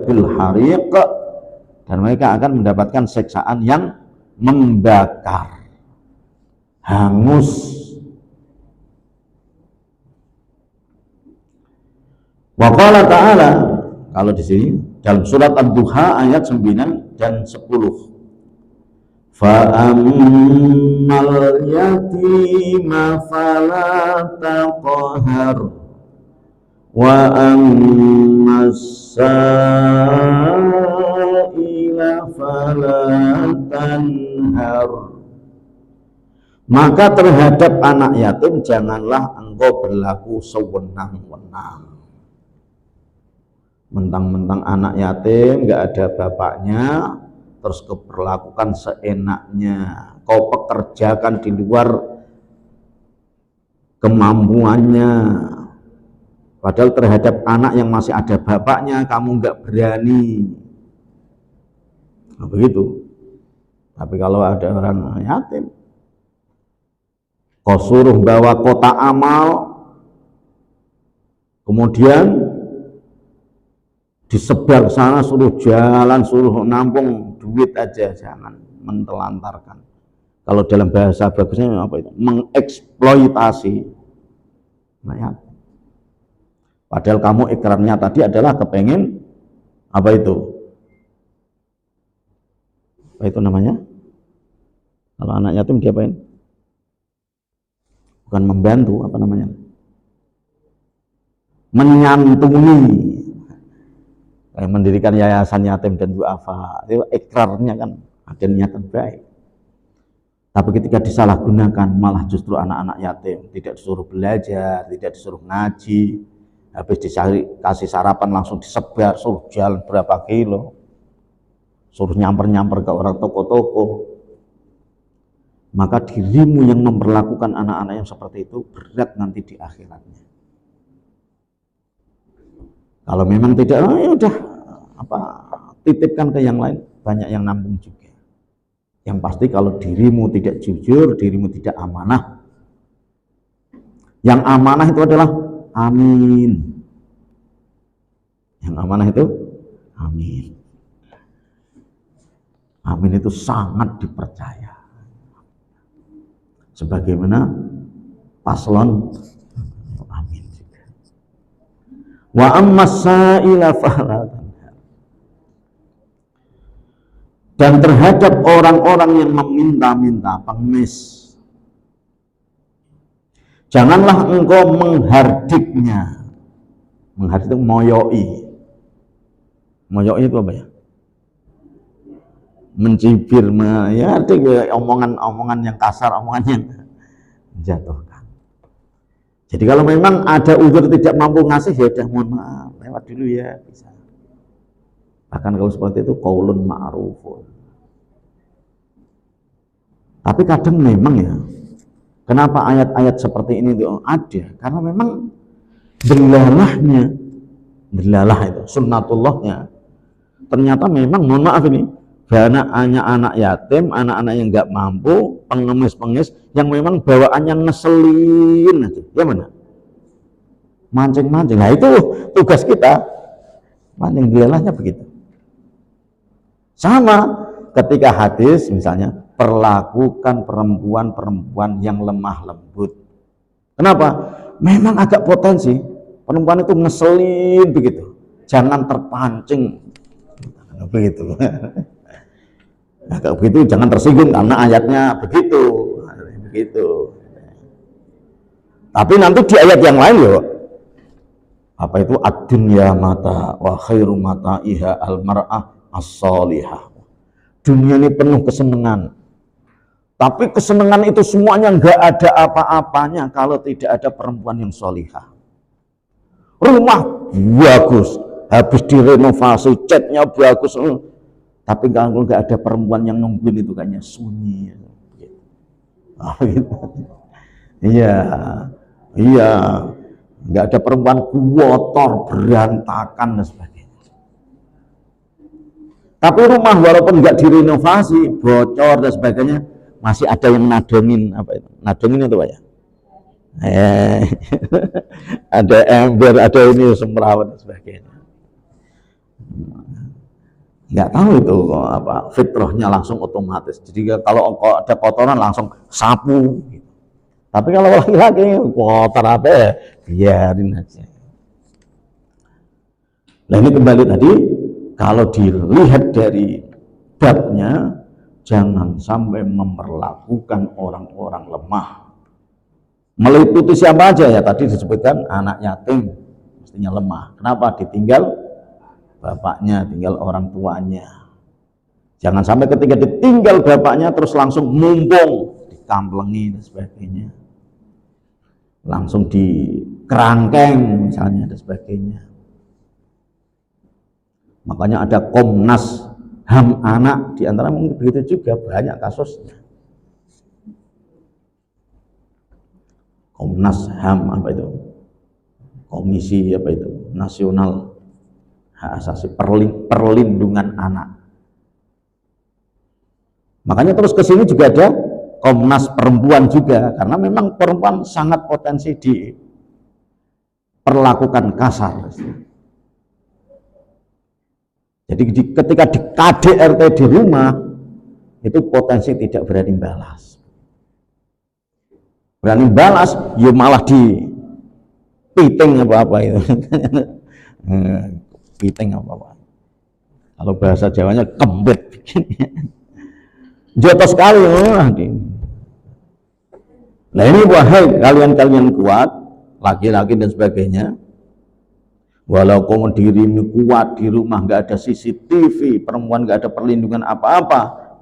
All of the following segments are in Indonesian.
bil hariq, dan mereka akan mendapatkan siksaan yang membakar, hangus. Wa qala ta'ala, kalau di sini dalam surat Ad-Duha ayat 9 dan 10. Fa ammal yatima fala taqhar wa ammas sa'ila fala tanhar. Maka terhadap anak yatim janganlah engkau berlaku sewenang-wenang. Mentang-mentang anak yatim nggak ada bapaknya, terus kau perlakukan seenaknya, kau pekerjakan di luar kemampuannya. Padahal terhadap anak yang masih ada bapaknya kamu nggak berani. Nah, begitu. Tapi kalau ada orang yatim, kau suruh bawa kotak amal, kemudian disebar sana, suruh jalan, suruh nampung duit aja, jangan mentelantarkan. Kalau dalam bahasa bagusnya apa itu? Mengeksploitasi. Nah, ya. Padahal kamu ikrarnya tadi adalah kepengen apa itu? Apa itu namanya? Kalau anak yatim diapain? Bukan membantu, apa namanya? Menyantuni. Mendirikan yayasan yatim dan duafa, itu ikrarnya kan ada niatan baik. Tapi ketika disalahgunakan malah justru anak-anak yatim tidak disuruh belajar, tidak disuruh ngaji, habis kasih sarapan langsung disebar, suruh jalan berapa kilo, suruh nyamper-nyamper ke orang toko-toko. Maka dirimu yang memperlakukan anak-anak yang seperti itu berat nanti di akhiratnya. Kalau memang tidak, ya udah titipkan ke yang lain, banyak yang nambung juga. Yang pasti kalau dirimu tidak jujur, dirimu tidak amanah. Yang amanah itu adalah amin. Yang amanah itu amin. Amin itu sangat dipercaya. Sebagaimana paslon amin juga. Wa ammas sa'ila fala tanhar. Dan terhadap orang-orang yang meminta-minta, pengemis, janganlah engkau menghardiknya. Menghardik itu moyoi. Moyoi itu apa ya? Mencibir, ya omongan-omongan yang kasar, omongan yang menjatuhkan. Jadi kalau memang ada uzur tidak mampu ngasih, ya udah mohon maaf, lewat dulu ya, bisa. Bahkan kalau seperti itu qaulun ma'rufun. Tapi kadang memang ya, kenapa ayat-ayat seperti ini itu ada? Karena memang delalah itu sunnatullahnya. Ternyata memang mohon maaf ini, anak yatim, anak-anak yang nggak mampu, pengemis-pengemis yang memang bawaannya ngeselin aja. Ya mana? Mancing-mancing. Nah itu tugas kita. Mancing delalahnya begitu. Sama ketika hadis misalnya, perlakukan perempuan-perempuan yang lemah lembut. Kenapa? Memang agak potensi perempuan itu ngeselin begitu. Jangan terpancing begitu. Agak begitu jangan tersinggung karena ayatnya begitu. Tapi nanti di ayat yang lain loh, apa itu ad-dunya mata wa khairu mata'iha al-mar'ah as-salihah. Dunia ini penuh kesenangan, tapi kesenangan itu semuanya nggak ada apa-apanya kalau tidak ada perempuan yang solihah. Rumah bagus, habis direnovasi, catnya bagus, tapi kalau nggak ada perempuan yang nungguin itu kayaknya sunyi. Iya, nggak ada perempuan kotor, berantakan dan sebagainya. Tapi rumah walaupun nggak direnovasi, bocor dan sebagainya, masih ada yang nadongin. Apa itu? Nadongin itu apa ya? Ada ember, ada ini semrawut dan sebagainya. nggak tahu itu apa fitrahnya langsung otomatis. Jadi kalau ada kotoran langsung sapu. Tapi kalau laki-laki kotor apa ya, biarin aja. Nah ini kembali tadi, kalau dilihat dari babnya, jangan sampai memperlakukan orang-orang lemah. Meliputi siapa aja ya, tadi disebutkan anak yatim, mestinya lemah. Kenapa? Ditinggal bapaknya, tinggal orang tuanya. Jangan sampai ketika ditinggal bapaknya terus langsung mumpung, dikamplengi dan sebagainya. Langsung dikerangkeng misalnya dan sebagainya. Makanya ada Komnas HAM anak, di antara mungkin begitu juga banyak kasusnya. Komnas HAM apa itu? Komisi apa itu? Nasional Hak Asasi Perlindungan Anak. Makanya terus ke sini juga ada Komnas Perempuan juga, karena memang perempuan sangat potensi diperlakukan kasar. Jadi ketika di KDRT di rumah, itu potensi tidak berani balas. Berani balas, ya malah di piting apa-apa itu. Piting apa-apa. Kalau bahasa Jawanya kembet. Jotos sekali. Nah ini wahai kalian-kalian kuat, laki-laki dan sebagainya, walau kamu dirimu kuat di rumah, nggak ada CCTV, perempuan nggak ada perlindungan apa-apa,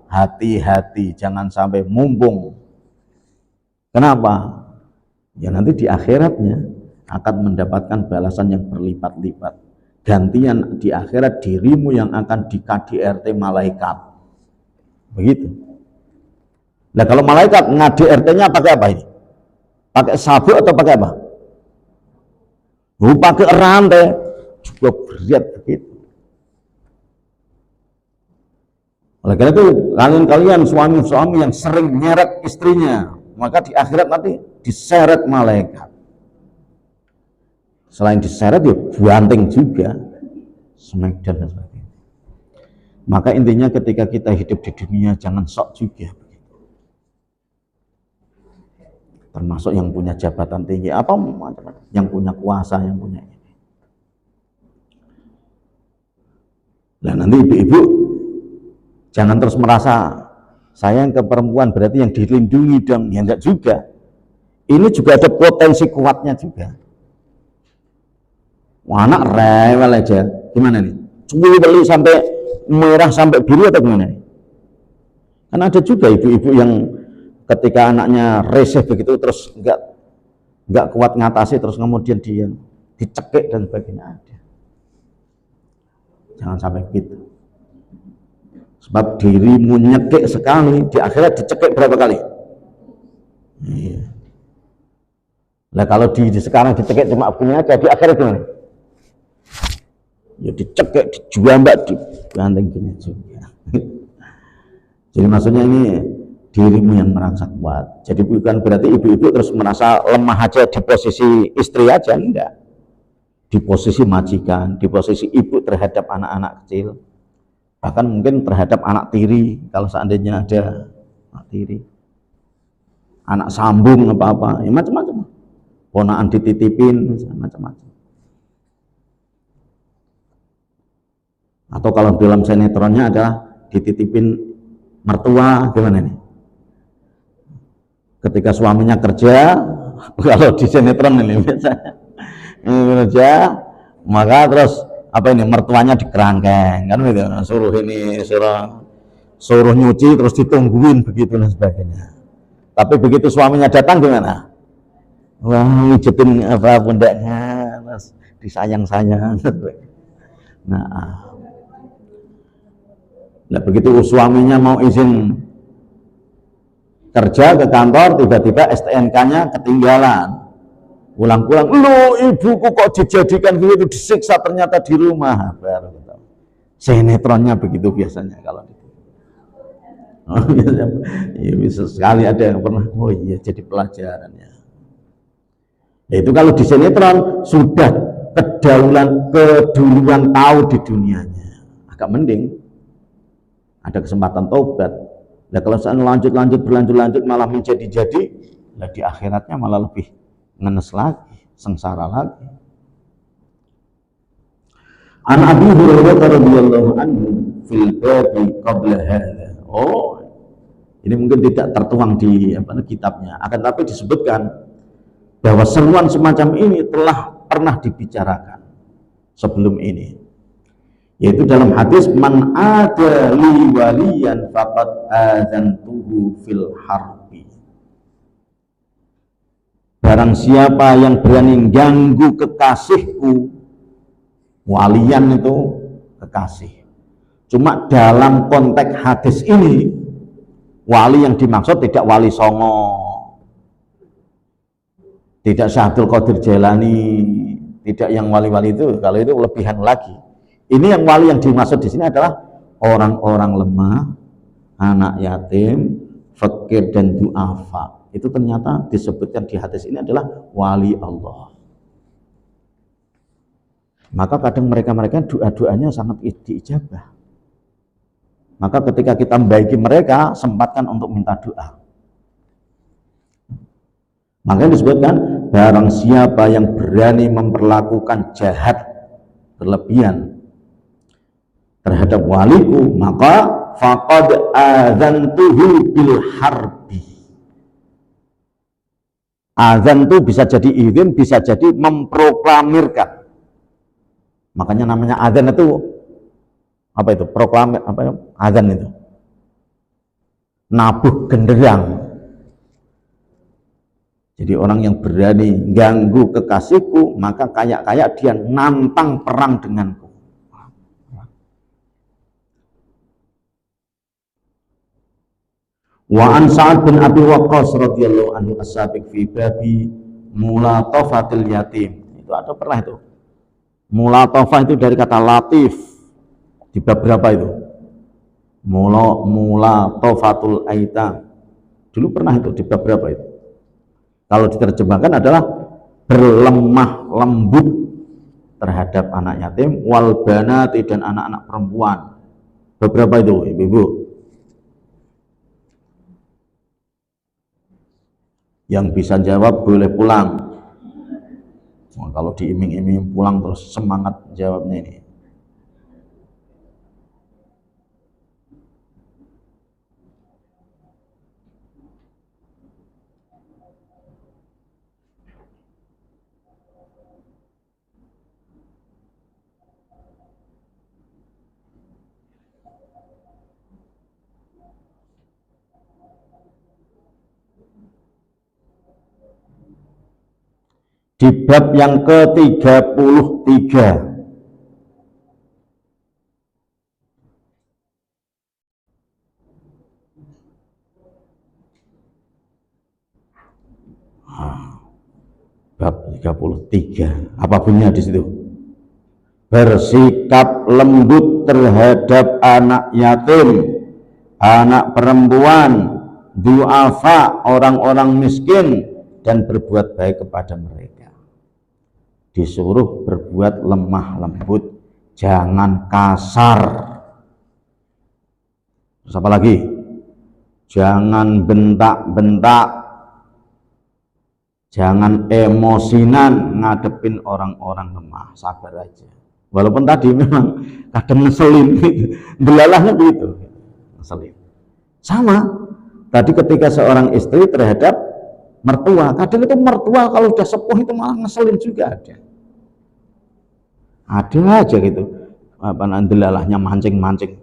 hati-hati jangan sampai mumpung. Kenapa? Ya nanti di akhiratnya akan mendapatkan balasan yang berlipat-lipat. Gantian di akhirat dirimu yang akan di KDRT malaikat. Begitu. Nah kalau malaikat nge-DRT-nya pakai apa ini? Pakai sabuk atau pakai apa? Pakai rantai, juga berat begitu. Oleh karena itu kalian-kalian suami-suami yang sering nyeret istrinya, maka di akhirat nanti diseret malaikat. Selain diseret ya banting juga, smackdown dan sebagainya. Maka intinya ketika kita hidup di dunia jangan sok juga. Termasuk yang punya jabatan tinggi, apa macam-macam, yang punya kuasa, yang punya ini. Nah nanti ibu-ibu jangan terus merasa sayang ke perempuan berarti yang dilindungi dong, ya enggak juga. Ini juga ada potensi kuatnya juga. Wah, anak rewel aja, gimana nih? Cuma beli sampai merah sampai biru atau gimana nih? Kan ada juga ibu-ibu yang ketika anaknya reseh begitu terus nggak kuat ngatasi, terus kemudian dia dicekik dan sebagainya ada. Jangan sampai begitu. Sebab dirimu nyekik sekali, di akhirat dicekik berapa kali? Iya. Nah kalau di sekarang dicekik cuma begini aja, di akhirat gimana? Ya dicekik, dijambak, dibanting gini juga. Jadi maksudnya ini dirimu yang merasa kuat. Jadi bukan berarti ibu-ibu terus merasa lemah aja di posisi istri aja, enggak. Di posisi majikan, di posisi ibu terhadap anak-anak kecil. Bahkan mungkin terhadap anak tiri, kalau seandainya ada anak tiri. Anak sambung apa-apa, ya macam-macam. Ponakan dititipin, macam-macam. Atau kalau dalam sinetronnya adalah dititipin mertua, gimana nih? Ketika suaminya kerja, kalau di sinetron ini biasanya kerja, maka terus apa ini mertuanya dikerangkeng kan gitu, suruh nyuci terus ditungguin begitu dan sebagainya. Tapi begitu suaminya datang gimana? Wah, ngijetin apa pundaknya, terus disayang-sayang. Nah begitu suaminya mau izin kerja ke kantor, tiba-tiba STNK-nya ketinggalan. Pulang-pulang, loh ibuku kok dijadikan begitu, disiksa ternyata di rumah. Baru tahu. Sinetronnya begitu biasanya kalau itu. Oh, ya, bisa sekali ada yang pernah, oh iya jadi pelajaran ya. Itu kalau di sinetron sudah keduluan tahu di dunianya, agak mending. ada kesempatan tobat. Nah kalau seandainya berlanjut malah menjadi-jadi, nah di akhiratnya malah lebih ngenes lagi, sengsara lagi. An Abi Hurairah radhiyallahu anhu fil babi qabla hadza. Oh, ini mungkin tidak tertuang di kitabnya, akan tapi disebutkan bahwa seruan semacam ini telah pernah dibicarakan sebelum ini, yaitu dalam hadis man ada li waliyan faqad adzantuhu fil harbi. Barang siapa yang berani ganggu kekasihku, walian itu kekasih. Cuma dalam konteks hadis ini, wali yang dimaksud tidak wali songo, tidak Syaikhul Qadir Jailani, tidak yang wali-wali itu, kalau itu lebihan lagi. Ini yang wali yang dimaksud di sini adalah orang-orang lemah, anak yatim, fakir dan du'afa. Itu ternyata disebutkan di hadis ini adalah wali Allah. Maka kadang mereka doa-doanya sangat diijabah. Maka ketika kita membaiki mereka, sempatkan untuk minta doa. Makanya disebutkan, barang siapa yang berani memperlakukan jahat berlebihan terhadap waliku, maka faqad adzantuhu bil harbi. Azan itu bisa jadi izin, bisa jadi memproklamirkan. Makanya namanya azan itu apa itu? Proklamir apa ya? Azan itu. Nabuh genderang. Jadi orang yang berani ganggu kekasihku, maka kayak dia nantang perang denganku. Wa an Sa'ad bin Abi Waqqas radhiyallahu anhu as-sabiq fi babi mulatafatil yatim. Itu ada pernah itu. Mulatafah itu dari kata latif. Di bab berapa itu? Mulatafatul aitam. Dulu pernah itu di bab berapa itu? Kalau diterjemahkan adalah berlemah lembut terhadap anak yatim, wal banati dan anak-anak perempuan. Beberapa itu, ibu-ibu? Yang bisa jawab boleh pulang. Kalau diiming-iming pulang terus semangat jawabnya ini. Di bab yang ke-33. Bab 33. Apa bunyinya di situ? Bersikap lembut terhadap anak yatim, anak perempuan, du'afa, orang-orang miskin, dan berbuat baik kepada mereka. Disuruh berbuat lemah lembut, jangan kasar. Terus apa lagi? Jangan bentak-bentak, jangan emosinan ngadepin orang-orang lemah, sabar aja. Walaupun tadi memang kadang ngeselin, belalahnya begitu, ngeselin. Sama, tadi ketika seorang istri terhadap mertua, kadang itu mertua kalau udah sepuh itu malah ngeselin juga ada aja gitu, apa nandelalahnya mancing-mancing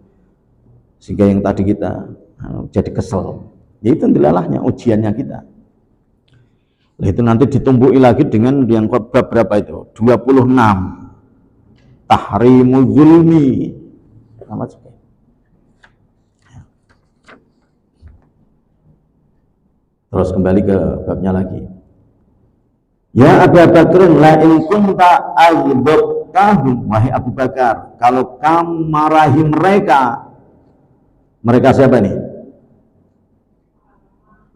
sehingga yang tadi kita jadi kesel. Ya itu nandelalahnya, ujiannya kita. Nah, itu nanti ditumbuhi lagi dengan yang bab berapa itu? 26. Tahrimu zulmi. Sama juga. Terus kembali ke babnya lagi. Ya Abu Bakr, la in kunta aghdabtahum, wahai Abu Bakar, kalau kamu marahi mereka. Mereka siapa nih?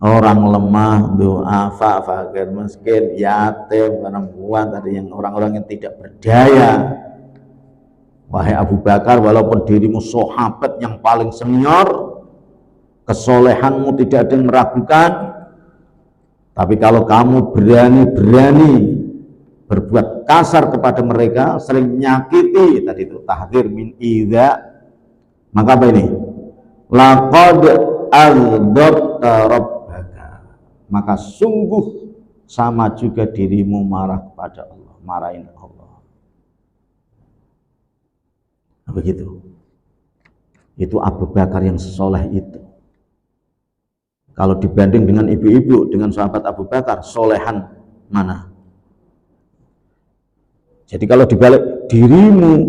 Orang lemah, du'afa, fakir, miskin, yatim, perempuan, tadi yang orang-orang yang tidak berdaya. Wahai Abu Bakar, walaupun dirimu sahabat yang paling senior, kesolehanmu tidak ada yang meragukan, tapi kalau kamu berani-berani berbuat kasar kepada mereka, sering menyakiti, tadi itu tahdzir min idza, maka apa ini? Laqad aghdabta rabbaka, maka sungguh sama juga dirimu marah kepada Allah, marahin Allah. Begitu. Itu Abu Bakar yang soleh itu. Kalau dibanding dengan ibu-ibu, dengan sahabat Abu Bakar, solehan mana? Jadi kalau dibalik, dirimu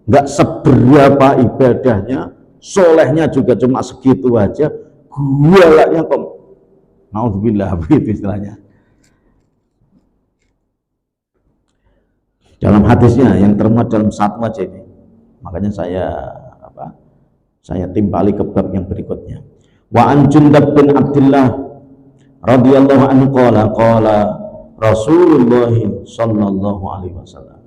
nggak seberapa ibadahnya, solehnya juga cuma segitu aja, galaknya kok. Naudzubillah, begitu istilahnya. Dalam hadisnya yang termuat dalam satu aja ini. Makanya saya timpali ke bab yang berikutnya. Wa an Jundab bin Abdullah radhiyallahu anhu qala Rasulullah sallallahu alaihi wasallam,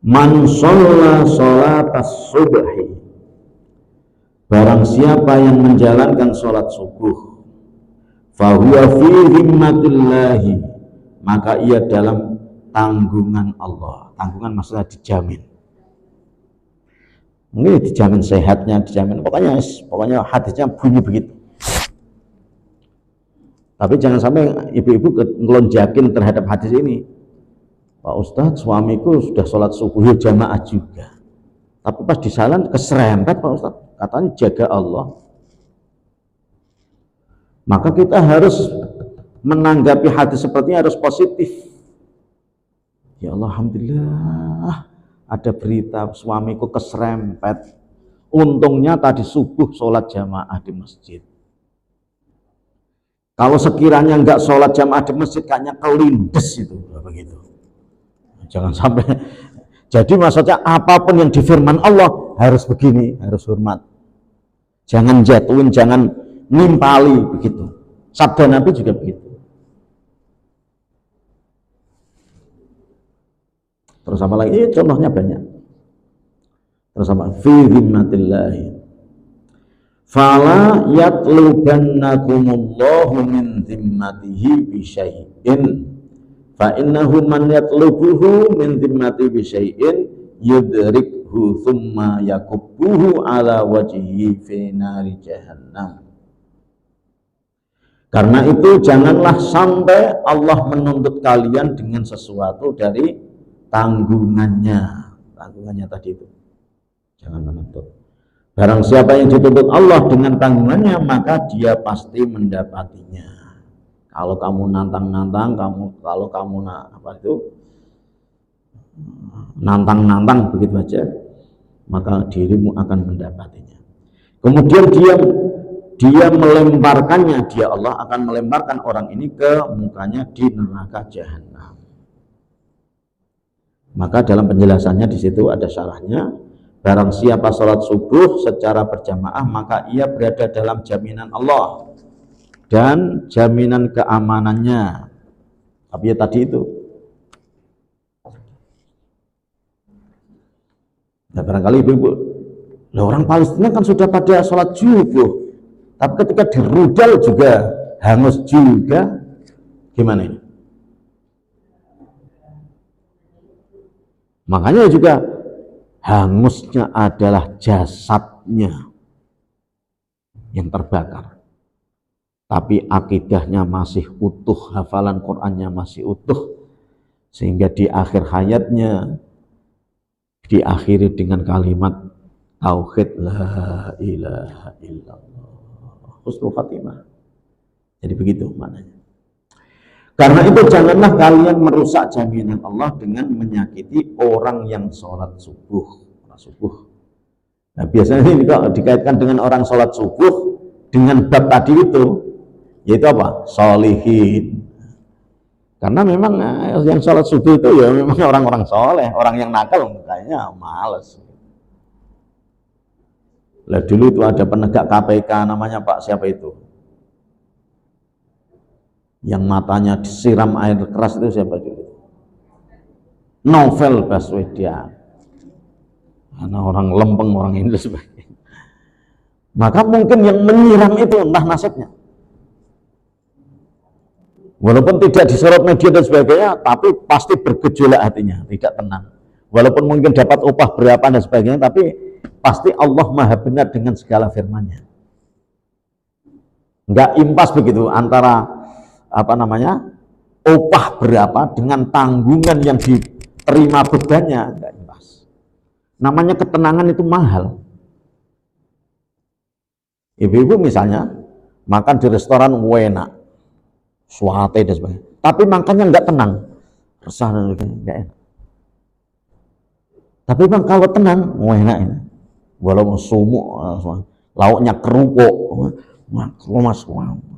man shalla sholatas subhi, barang siapa yang menjalankan sholat subuh, fahuwa fi zimmatillahi, maka ia dalam tanggungan Allah. Tanggungan maksudnya dijamin. Mungkin dijamin sehatnya, dijamin pokoknya hadisnya bunyi begitu. Tapi jangan sampai ibu-ibu ngelonjakin terhadap hadis ini. Pak Ustadz, suamiku sudah sholat subuh jamaah juga, tapi pas di jalan keserempet Pak Ustadz, katanya jaga Allah. Maka kita harus menanggapi hadis seperti ini harus positif. Ya Allah, alhamdulillah ada berita suamiku keserempet, untungnya tadi subuh sholat jamaah di masjid. Kalau sekiranya nggak sholat jamaah di masjid, kayaknya kelindes itu, begitu. Jangan sampai. Jadi maksudnya apapun yang difirman Allah harus begini, harus hormat. Jangan jatuhin, jangan nimpali, begitu. Sabda Nabi juga begitu. Terus apa lagi? Contohnya banyak. Terus apa? Fi zimmatillahi fala yatlubannakumullahu min zimmatihi bi syai'in fa innahu man yatlubuhu min zimmatihi bi syai'in yudrikhu thumma yakubbuhu ala wajhihi fi nari jahannam. Karena itu janganlah sampai Allah menuntut kalian dengan sesuatu dari tanggungannya tadi itu. Jangan menuntut. Barang siapa yang dituntut Allah dengan tanggungannya, maka dia pasti mendapatinya. Kalau kamu nantang-nantang, kalau kamu nantang-nantang begitu aja, maka dirimu akan mendapatinya. Kemudian dia melemparkannya, dia Allah akan melemparkan orang ini ke mukanya di neraka jahanam. Maka dalam penjelasannya di situ ada syarahnya, barang siapa sholat subuh secara berjamaah maka ia berada dalam jaminan Allah dan jaminan keamanannya. Tapi ya tadi itu, nah, barangkali ibu-ibu, orang Palestina kan sudah pada sholat subuh, tapi ketika dirudal juga hangus juga, gimana ini? Makanya juga hangusnya adalah jasadnya yang terbakar, tapi akidahnya masih utuh, hafalan Qur'annya masih utuh, sehingga di akhir hayatnya diakhiri dengan kalimat tauhid la ilaha illallah, husnul khatimah. Jadi begitu maknanya. Karena itu janganlah kalian merusak jaminan Allah dengan menyakiti orang yang sholat subuh. Nah biasanya ini kalau dikaitkan dengan orang sholat subuh dengan bab tadi itu, yaitu apa? Sholihin. Karena memang yang sholat subuh itu ya memang orang-orang soleh, orang yang nakal kayaknya males. Lah dulu itu ada penegak KPK namanya Pak siapa itu? Yang matanya disiram air keras itu siapa dulu? Novel Baswedan. karena orang lempeng, orang ini dan sebagainya. Maka mungkin yang menyiram itu entah nasibnya. Walaupun tidak disorot media dan sebagainya, tapi pasti bergejolak hatinya, tidak tenang. Walaupun mungkin dapat upah berapa dan sebagainya, tapi pasti Allah Maha benar dengan segala firman-Nya. Enggak impas begitu antara upah berapa dengan tanggungan yang diterima bebannya, enggak impas. Namanya ketenangan itu mahal. Ibu-ibu misalnya makan di restoran enak, suate dan sebagainya, tapi makannya enggak tenang, resah dan sebagainya, enggak enak. Tapi bang kalau tenang, enak ini. Walaupun sumuk, lauknya kerupuk,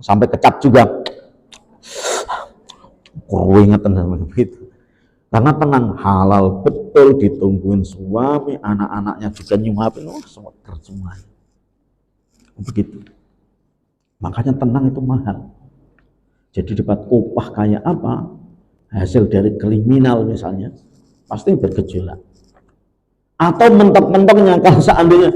sampai kecap juga, keringetan begitu. Karena tenang, halal betul, ditungguin suami, anak-anaknya juga nyuapin, seger semua. Begitu. Makanya tenang itu mahal. Jadi dapat upah kayak apa, hasil dari kriminal misalnya, pasti bergejolak. Atau mentok-mentoknya kalau seandainya,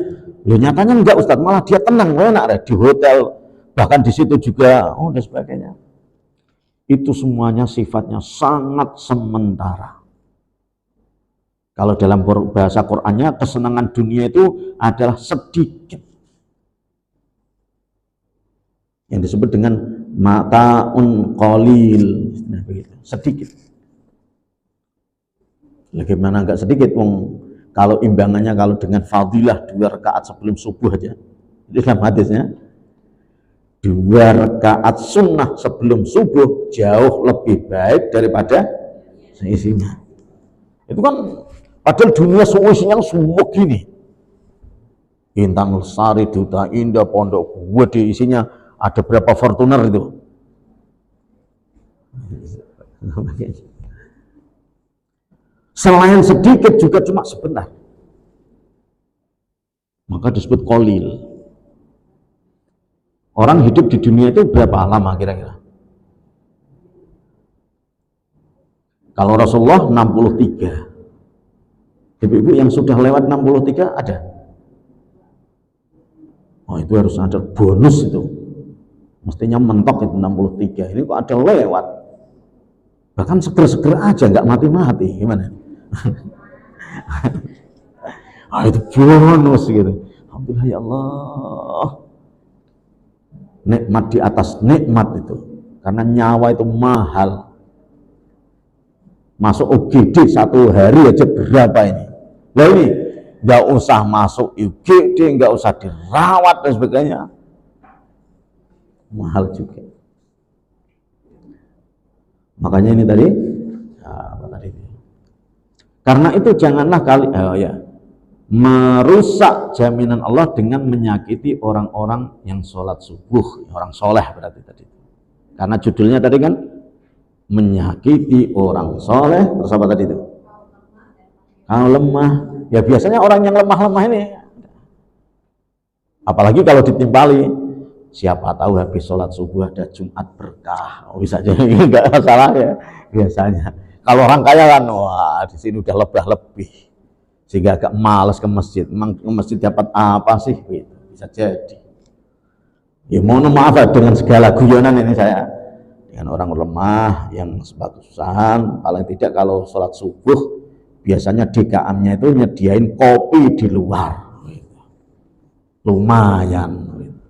nyatanya enggak Ustadz, malah dia tenang, enak di hotel, bahkan di situ juga, dan sebagainya. Itu semuanya sifatnya sangat sementara. Kalau dalam bahasa Qur'annya, kesenangan dunia itu adalah sedikit. Yang disebut dengan mata'un qalil, sedikit. Bagaimana enggak sedikit, kalau imbangannya kalau dengan fadilah 2 rakaat sebelum subuh aja, itu dalam hadisnya 2 rakaat sunnah sebelum subuh jauh lebih baik daripada seisinya. Itu kan padahal dunia seisinya semua gini, Bintang Lestari, Duta Indah, Pondok Gede, isinya ada berapa Fortuner itu. Selain sedikit juga cuma sebentar. Maka disebut qalil. Orang hidup di dunia itu berapa lama kira-kira? Kalau Rasulullah 63. Ibu-ibu yang sudah lewat 63 ada? Oh itu harus ada bonus itu. Mestinya mentok itu 63. Ini kok ada lewat. Bahkan seger-seger aja, nggak mati-mati. Gimana? Itu bonus gitu. Alhamdulillah ya Allah. Nikmat di atas nikmat itu. Karena nyawa itu mahal. Masuk UGD 1 hari aja berapa ini? Nah ini nggak usah masuk UGD, nggak usah dirawat dan sebagainya. Mahal juga. Makanya ini tadi, karena itu janganlah merusak jaminan Allah dengan menyakiti orang-orang yang sholat subuh, orang soleh berarti tadi. Karena judulnya tadi kan menyakiti orang soleh, terus apa tadi itu? Kalau lemah, ya biasanya orang yang lemah-lemah ini, apalagi kalau ditimpali, siapa tahu habis sholat subuh ada Jumat berkah, bisa jadi enggak masalah ya biasanya. Kalau orang kaya kan, wah di sini udah lebih, sehingga agak malas ke masjid. Memang ke masjid dapat apa sih? Gitu. Bisa jadi. Ya mohon maaf dengan segala guyonan ini saya dengan orang lemah yang kesusahan. Paling tidak kalau sholat subuh biasanya DKM-nya itu nyediain kopi di luar, gitu. Lumayan. Gitu.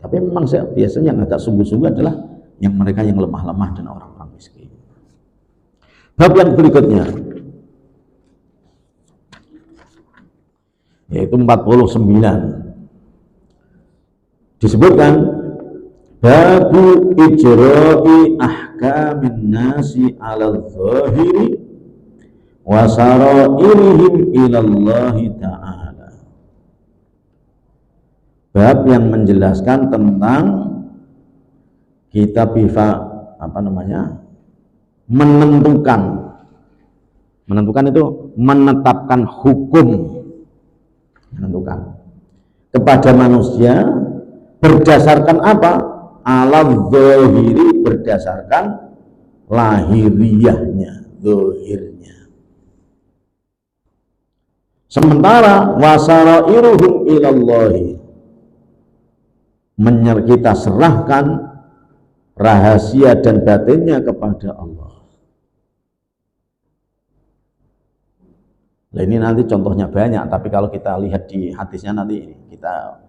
Tapi memang biasanya yang agak sungguh-sungguh adalah yang mereka yang lemah-lemah dan orang-orang miskin. Bab yang berikutnya yaitu 49 disebutkan babu ijra'i ahkamin nasi 'ala dzahiri wa sarairihim ilallahi ta'ala. Bab yang menjelaskan tentang kita menentukan itu menetapkan hukum, menentukan kepada manusia berdasarkan apa? Alam zahiri, berdasarkan lahiriahnya, zahirnya. Sementara wasarairuhum ilallahi, kita serahkan rahasia dan batinnya kepada Allah. Nah, ini nanti contohnya banyak, tapi kalau kita lihat di hadisnya nanti kita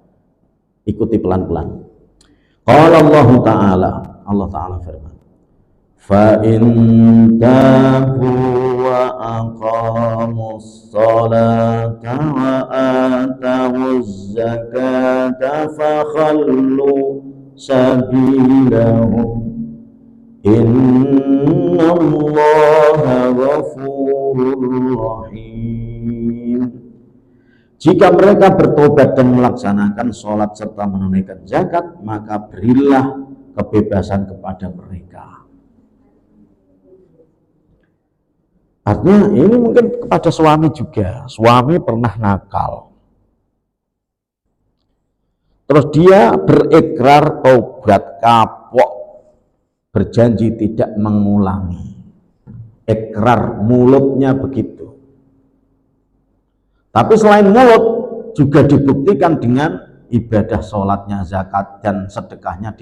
ikuti pelan-pelan. Qala Allah Ta'ala firman, fa in tabu wa aqamus salata wa atawuz zakata fa khallu sabilahum innallaha ghafurur rahim. Jika mereka bertobat dan melaksanakan sholat serta menunaikan zakat, maka berilah kebebasan kepada mereka. Artinya ini mungkin kepada suami juga. Suami pernah nakal, terus dia berikrar tobat, kapok, berjanji tidak mengulangi. Ikrar mulutnya begitu. Tapi selain mulut juga dibuktikan dengan ibadah sholatnya, zakat dan sedekahnya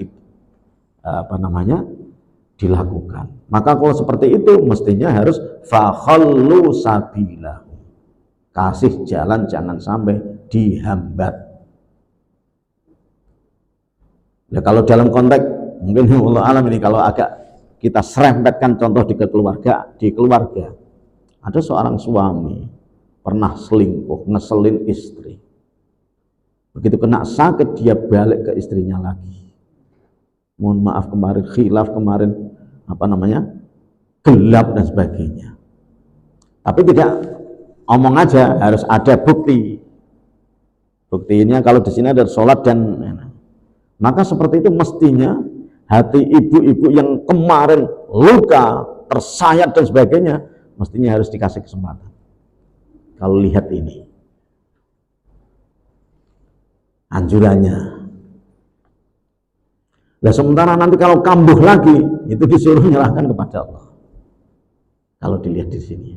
dilakukan. Maka kalau seperti itu mestinya harus fakhallu sabilahu, kasih jalan, jangan sampai dihambat. Ya, kalau dalam konteks mungkin Allah alam ini, kalau agak kita serempetkan contoh di keluarga ada seorang suami pernah selingkuh, ngeselin istri. Begitu kena sakit dia balik ke istrinya lagi. Mohon maaf kemarin khilaf, kemarin gelap dan sebagainya. Tapi tidak omong aja, harus ada bukti. Buktinya kalau di sini ada sholat dan maka seperti itu mestinya hati ibu-ibu yang kemarin luka, tersayat dan sebagainya, mestinya harus dikasih kesempatan. Kalau lihat ini anjurannya. Nah, sementara nanti kalau kambuh lagi, itu disuruh menyerahkan kepada Allah. Kalau dilihat di sini,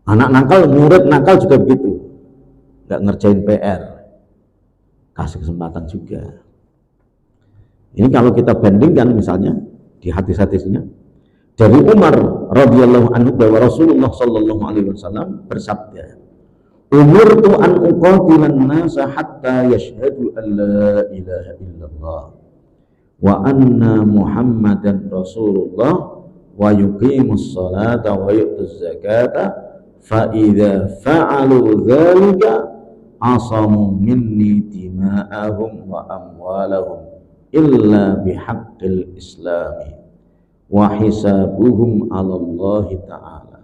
anak nakal, murid nakal juga begitu, nggak ngerjain PR, kasih kesempatan juga. Ini kalau kita bandingkan misalnya di hadis-hadisnya dari Umar radhiyallahu anhu bahwa Rasulullah sallallahu alaihi wasallam bersabda, "Umirtu an uqatilan nasa hatta yashhadu an la ilaha illallah wa anna Muhammadan Rasulullah wa yuqimus salata wa yu'tuz zakata fa idza fa'alu dzalika asamu minni dima'ahum wa amwalahum illa bihaqqil islami wa hisabuhum 'alallahi ta'ala."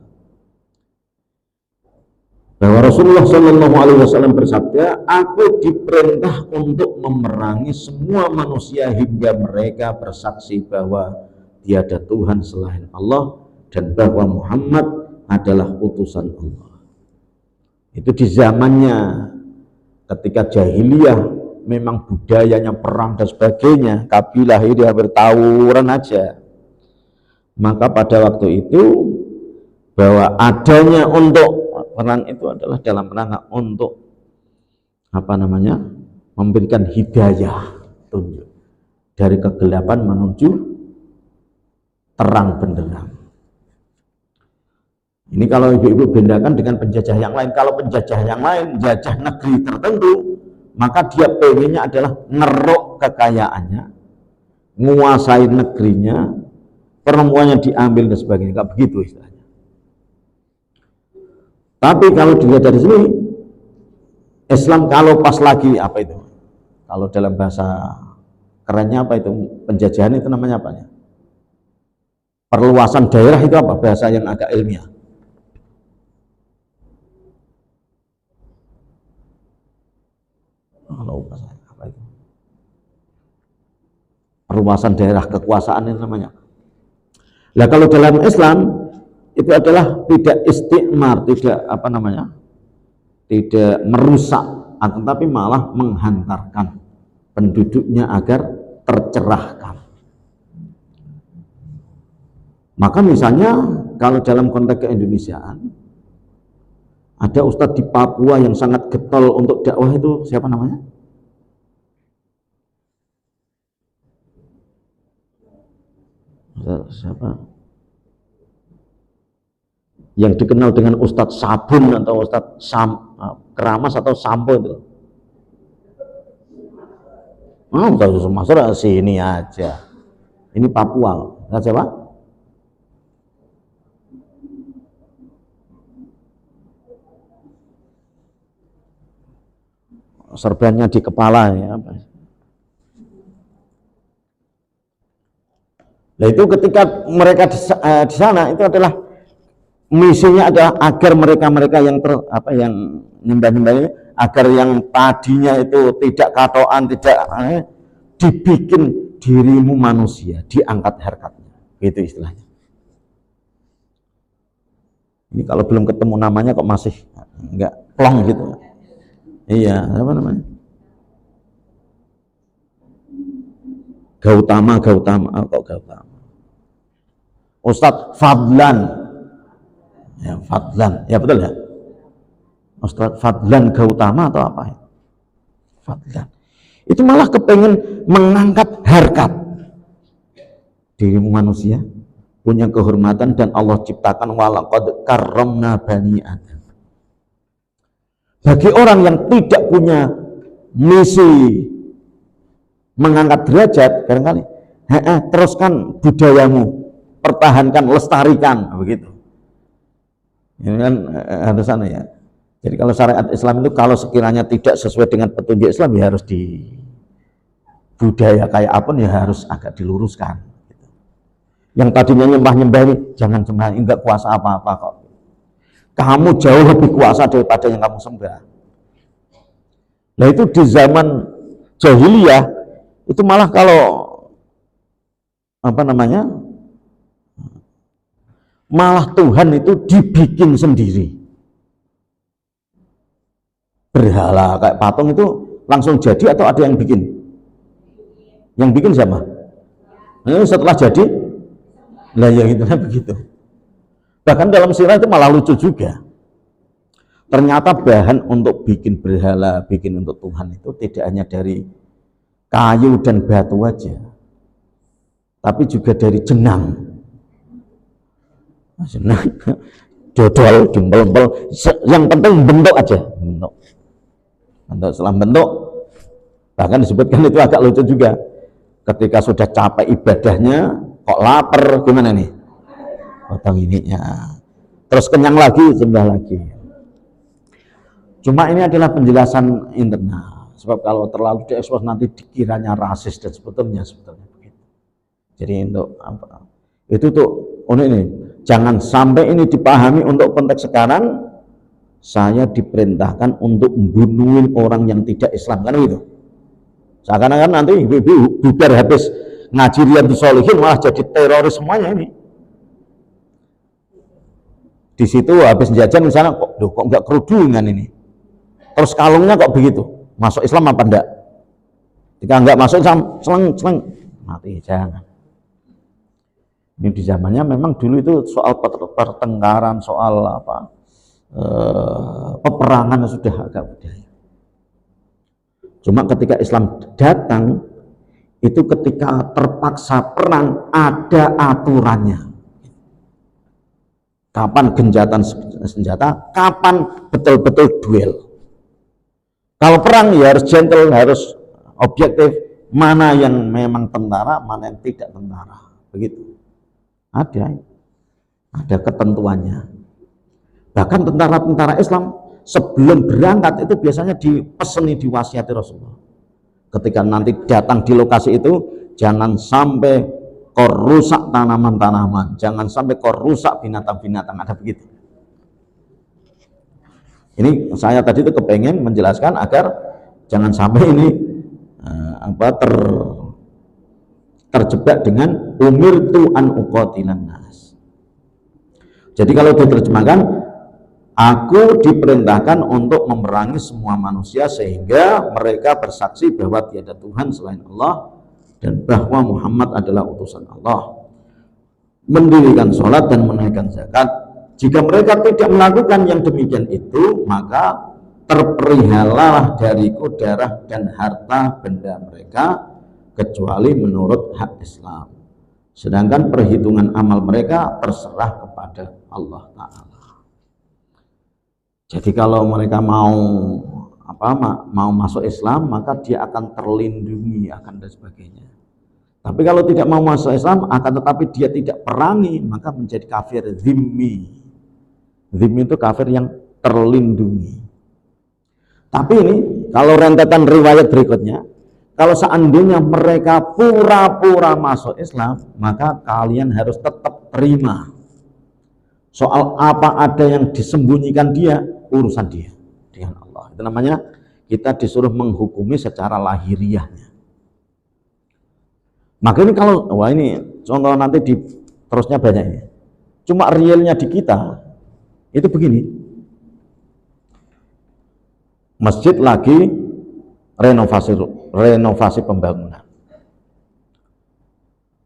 Bahwa Rasulullah Shallallahu Alaihi Wasallam bersabda, aku diperintah untuk memerangi semua manusia hingga mereka bersaksi bahwa tiada Tuhan selain Allah dan bahwa Muhammad adalah utusan Allah. Itu di zamannya ketika jahiliyah, memang budayanya perang dan sebagainya, kabilah ini hampir tawuran aja. Maka pada waktu itu bahwa adanya untuk perang itu adalah dalam rangka untuk memberikan hidayah, tunjuk dari kegelapan menuju terang benderang. Ini kalau ibu-ibu bedakan dengan penjajah yang lain. Kalau penjajah yang lain, jajah negeri tertentu, maka dia pengennya adalah ngeruk kekayaannya, menguasai negerinya, perempuannya diambil dan sebagainya. Enggak begitu istilahnya. Tapi kalau dilihat dari sini, Islam kalau pas lagi apa itu? Kalau dalam bahasa kerennya apa itu? Penjajahan itu namanya apa ya? Perluasan daerah itu apa? Bahasa yang agak ilmiah. Lupa saya apa itu? Perluasan daerah kekuasaan itu namanya. Nah, kalau dalam Islam itu adalah tidak istikmar, tidak tidak merusak, tetapi malah menghantarkan penduduknya agar tercerahkan. Maka misalnya kalau dalam konteks keindonesiaan, Ada ustadz di Papua yang sangat getol untuk dakwah, itu siapa namanya? Siapa? Yang dikenal dengan Ustadz Sabun atau Ustadz Keramas atau Sampo itu. Masalah sini aja. Ini Papua. Lihat siapa? Serbannya di kepala ya. Nah itu ketika mereka di sana itu adalah misinya adalah agar mereka yang yang nyembah-nyembah ini, agar yang tadinya itu tidak katoan, tidak dibikin dirimu manusia, diangkat harkatnya, itu istilahnya. Ini kalau belum ketemu namanya kok masih enggak plong gitu. Iya, apa namanya? Gautama kok Gautama. Ustadz Fadlan. Ya, Fadlan. Ya betul ya. Ustadz Fadlan Gautama atau apa? Fadlan. Itu malah kepengen mengangkat harkat dirimu manusia, punya kehormatan, dan Allah ciptakan walaqad karramna bani Adam. Bagi orang yang tidak punya misi mengangkat derajat, barangkali teruskan budayamu, pertahankan, lestarikan, begitu. Ini kan harus sana ya. Jadi kalau syariat Islam itu kalau sekiranya tidak sesuai dengan petunjuk Islam ya harus di budaya kayak apa ya harus agak diluruskan. Yang tadinya nyembah-nyembah ini jangan sembah, enggak kuasa apa-apa kok. Kamu jauh lebih kuasa daripada yang kamu sembah. Nah itu di zaman jahiliyah itu malah kalau malah Tuhan itu dibikin sendiri. Berhala kayak patung itu langsung jadi atau ada yang bikin? Yang bikin siapa? Nah, setelah jadi, lah ya gitu begitu. Bahkan dalam sirah itu malah lucu juga. Ternyata bahan untuk bikin berhala, bikin untuk Tuhan itu tidak hanya dari kayu dan batu aja, tapi juga dari jenang, dodol, diempel-empel, yang penting bentuk aja, bentuk. Setelah bentuk, bahkan disebutkan itu agak lucu juga. Ketika sudah capek ibadahnya, kok lapar, gimana nih? Potong ininya, terus kenyang lagi, sembah lagi. Cuma ini adalah penjelasan internal, sebab kalau terlalu diekspos nanti dikiranya rasis dan sebetulnya begitu. Jadi untuk apa? Itu tuh ini jangan sampai ini dipahami untuk konteks sekarang. Saya diperintahkan untuk membunuhin orang yang tidak Islam, kan gitu. Seakan-akan nanti ibu-ibu bubar habis ngaji Riyadhus Shalihin malah jadi teroris semuanya ini. Di situ habis jajan misalnya kok enggak kerudungan ini. Terus kalungnya kok begitu? Masuk Islam apa enggak? Jika enggak masuk Islam, seleng mati, jangan. Ini di zamannya memang dulu itu soal pertengkaran, soal peperangan sudah agak budaya. Cuma ketika Islam datang, itu ketika terpaksa perang ada aturannya. Kapan genjatan senjata, kapan betul-betul duel. Kalau perang ya harus gentle, harus objektif, mana yang memang tentara, mana yang tidak tentara. Begitu. Ada ketentuannya. Bahkan tentara-tentara Islam sebelum berangkat itu biasanya dipeseni, diwasiati Rasulullah. Ketika nanti datang di lokasi itu, jangan sampai kau rusak tanaman-tanaman, jangan sampai kau rusak binatang-binatang, ada begitu. Ini saya tadi itu kepengen menjelaskan agar jangan sampai ini terjebak dengan umirtu an uqatilan nas. Jadi kalau diterjemahkan, aku diperintahkan untuk memerangi semua manusia sehingga mereka bersaksi bahwa tiada Tuhan selain Allah dan bahwa Muhammad adalah utusan Allah, mendirikan sholat dan menunaikan zakat, Jika mereka tidak melakukan yang demikian itu, maka terperihalah dariku darah dan harta benda mereka kecuali menurut hak Islam. Sedangkan perhitungan amal mereka terserah kepada Allah Ta'ala. Jadi kalau mereka mau masuk Islam, maka dia akan terlindungi akan dan sebagainya. Tapi kalau tidak mau masuk Islam, akan tetapi dia tidak perangi, maka menjadi kafir zimmi. Zimmi itu kafir yang terlindungi. Tapi ini kalau rentetan riwayat berikutnya, kalau seandainya mereka pura-pura masuk Islam, maka kalian harus tetap terima. Soal apa ada yang disembunyikan dia, urusan dia dengan Allah. Itu namanya kita disuruh menghukumi secara lahiriahnya. Maka ini kalau, wah ini contoh nanti di terusnya banyak ini. Cuma realnya di kita, itu begini. Masjid lagi renovasi pembangunan.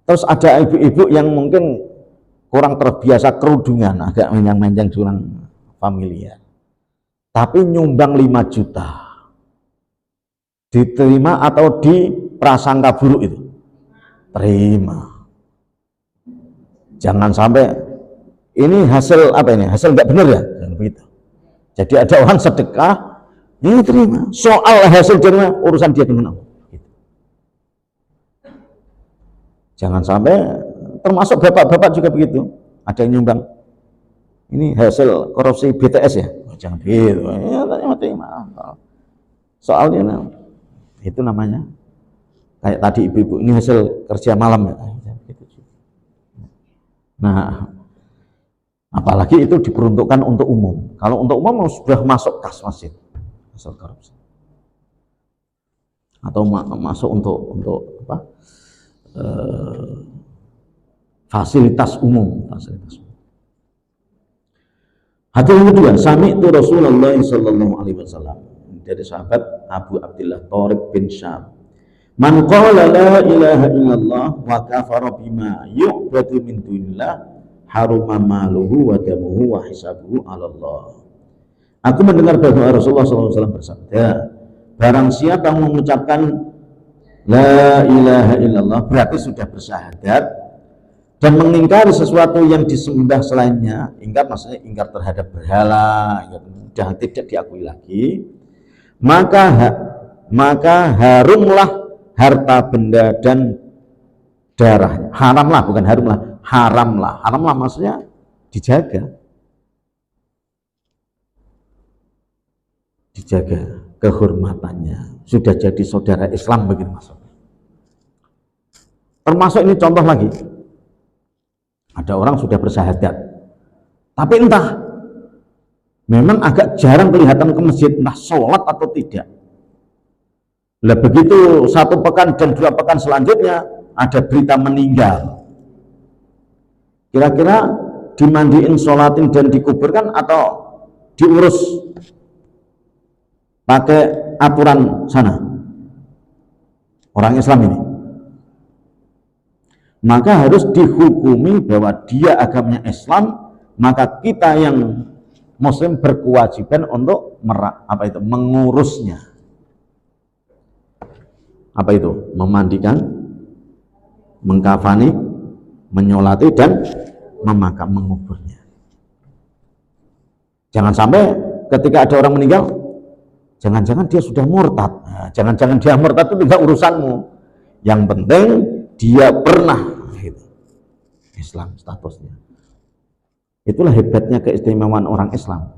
Terus ada ibu-ibu yang mungkin kurang terbiasa kerudungan, agak menjang-menjang curang familiar. Tapi nyumbang 5 juta. Diterima atau diprasangka buruk itu? Terima. Jangan sampai ini hasil apa ini? Hasil nggak benar ya? Jangan begitu. Jadi ada orang sedekah, ini terima. Soal hasil terima urusan dia dengan Allah. Gitu. Jangan sampai, termasuk bapak-bapak juga begitu. Ada yang nyumbang. Ini hasil korupsi BTS ya? Oh, jangan begitu. Ya, terima. Soalnya itu namanya kayak tadi ibu-ibu, ini hasil kerja malam ya. Nah, apalagi itu diperuntukkan untuk umum. Kalau untuk umum sudah masuk kas masjid, hasil korupsi. Atau masuk untuk apa? Fasilitas umum, fasilitas umum. Hadis yang kedua, sami'tu Rasulullah sallallahu alaihi wasallam, dari sahabat Abu Abdullah Thariq bin Syam. Man qala la ilaha illallah wa kafara bima yu'badu min dunillah haruma maluhu wa damuhu wa hisabuhu 'ala Allah. Aku mendengar bahwa Rasulullah SAW bersabda, barang siapa mengucapkan la ilaha illallah berarti sudah bersyahadat dan mengingkari sesuatu yang disembah selainnya, ingkar maksudnya ingkar terhadap berhala, sudah tidak diakui lagi, maka harumlah harta benda dan darahnya. Haramlah, bukan harumlah, haramlah. Haramlah maksudnya dijaga. Dijaga kehormatannya. Sudah jadi saudara Islam begitu maksudnya. Termasuk ini contoh lagi. Ada orang sudah bersyahadat. Tapi entah memang agak jarang kelihatan ke masjid, entah sholat atau tidak. Lah begitu 1 pekan dan 2 pekan selanjutnya ada berita meninggal. Kira-kira dimandiin, sholatin dan dikuburkan atau diurus pakai aturan sana orang Islam ini? Maka harus dihukumi bahwa dia agamanya Islam, maka kita yang Muslim berkewajiban untuk mengurusnya. Apa itu? Memandikan, mengkafani, menyolati dan menguburnya. Jangan sampai ketika ada orang meninggal, jangan-jangan dia sudah murtad. Nah, jangan-jangan dia murtad itu tidak urusanmu. Yang penting dia pernah Islam statusnya. Itulah hebatnya keistimewaan orang Islam.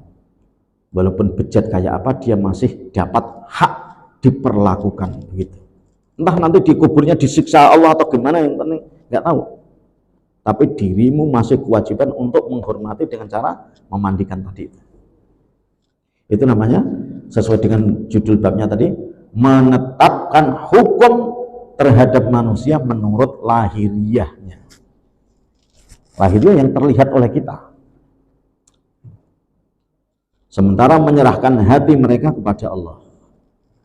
Walaupun bejat kayak apa, dia masih dapat hak diperlakukan begitu. Entah nanti dikuburnya disiksa Allah atau gimana, yang penting nggak tahu. Tapi dirimu masih kewajiban untuk menghormati dengan cara memandikan tadi. Itu namanya sesuai dengan judul babnya tadi, menetapkan hukum terhadap manusia menurut lahiriahnya. Lahiriah yang terlihat oleh kita. Sementara menyerahkan hati mereka kepada Allah.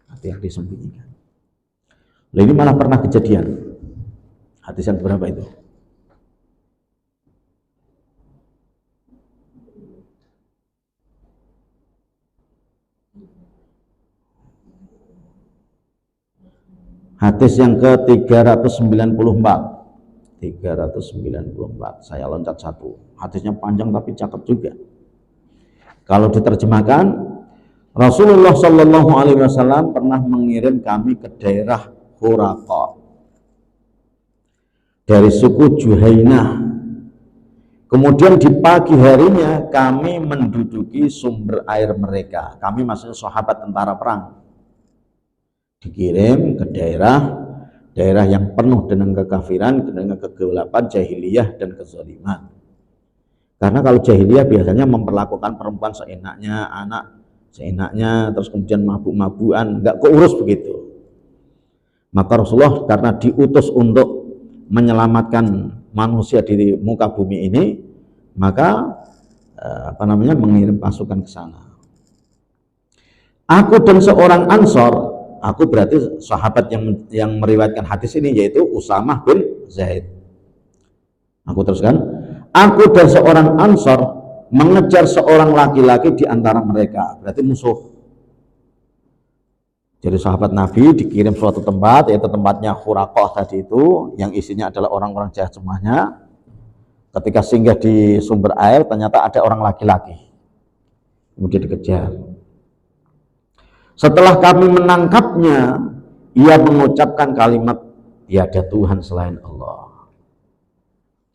Hati yang disembunyikan. Ini malah pernah kejadian. Hadis yang berapa itu? Hadis yang ke-394. 394. Saya loncat satu. Hadisnya panjang tapi cakep juga. Kalau diterjemahkan, Rasulullah Shallallahu Alaihi Wasallam pernah mengirim kami ke daerah Khuraqa dari suku Juhainah. Kemudian di pagi harinya kami menduduki sumber air mereka. Kami maksudnya sahabat tentara perang. Dikirim ke daerah yang penuh dengan kekafiran, dengan kegelapan, jahiliyah dan kezaliman. Karena kalau jahiliyah biasanya memperlakukan perempuan seenaknya, anak seenaknya, terus kemudian mabuk-mabukan, nggak keurus begitu. Maka Rasulullah karena diutus untuk menyelamatkan manusia di muka bumi ini, maka mengirim pasukan ke sana. Aku dan seorang Ansor, aku berarti sahabat yang meriwayatkan hadis ini yaitu Usamah bin Zaid. Aku teruskan, aku dan seorang Ansor mengejar seorang laki-laki di antara mereka, berarti musuh. Jadi sahabat Nabi dikirim suatu tempat, yaitu tempatnya Khuraqah tadi itu, yang isinya adalah orang-orang jahat semuanya. Ketika singgah di sumber air, ternyata ada orang laki-laki, kemudian dikejar. Setelah kami menangkapnya, ia mengucapkan kalimat tiada Tuhan selain Allah.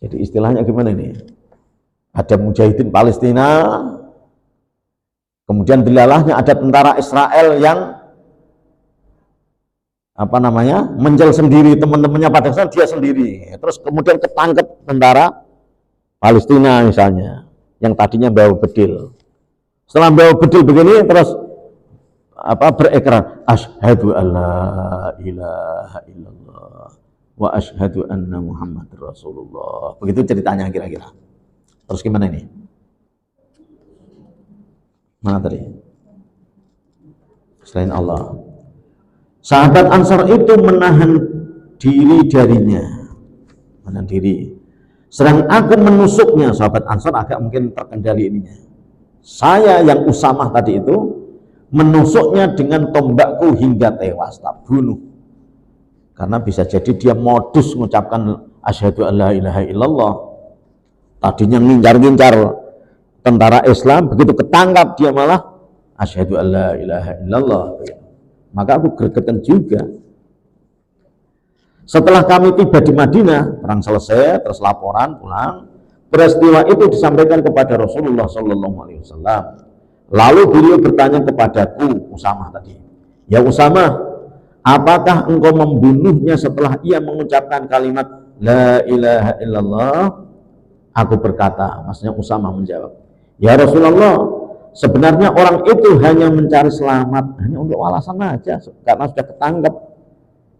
Jadi istilahnya gimana ini? Ada mujahidin Palestina, kemudian dilalahnya ada tentara Israel yang menjel sendiri, teman-temannya pada saat dia sendiri. Terus kemudian ketangkep tentara Palestina misalnya, yang tadinya bawa bedil. Setelah bawa bedil begini, terus berikrar, asyhadu alla ilaha illallah wa asyhadu anna Muhammadar Rasulullah. Begitu ceritanya kira-kira. Terus gimana ini? Mana tadi? Selain Allah. Sahabat Ansar itu menahan diri darinya. Menahan diri. Sedang aku menusuknya, sahabat Ansar agak mungkin terkendali ininya. Saya yang Usamah tadi itu menusuknya dengan tombakku hingga tewas, tak bunuh. Karena bisa jadi dia modus mengucapkan asyhadu alla ilaha illallah. Tadinya ngincar-ngincar tentara Islam, begitu ketangkap dia malah asyhadu alla ilaha illallah. Maka aku gregetan juga. Setelah kami tiba di Madinah, perang selesai, terus laporan pulang. Peristiwa itu disampaikan kepada Rasulullah SAW. Lalu beliau bertanya kepadaku, Usamah tadi, ya Usamah, apakah engkau membunuhnya setelah ia mengucapkan kalimat la ilaha illallah? Aku berkata, maksudnya Usamah menjawab, ya Rasulullah, sebenarnya orang itu hanya mencari selamat, hanya untuk alasan aja, karena sudah ketangkep.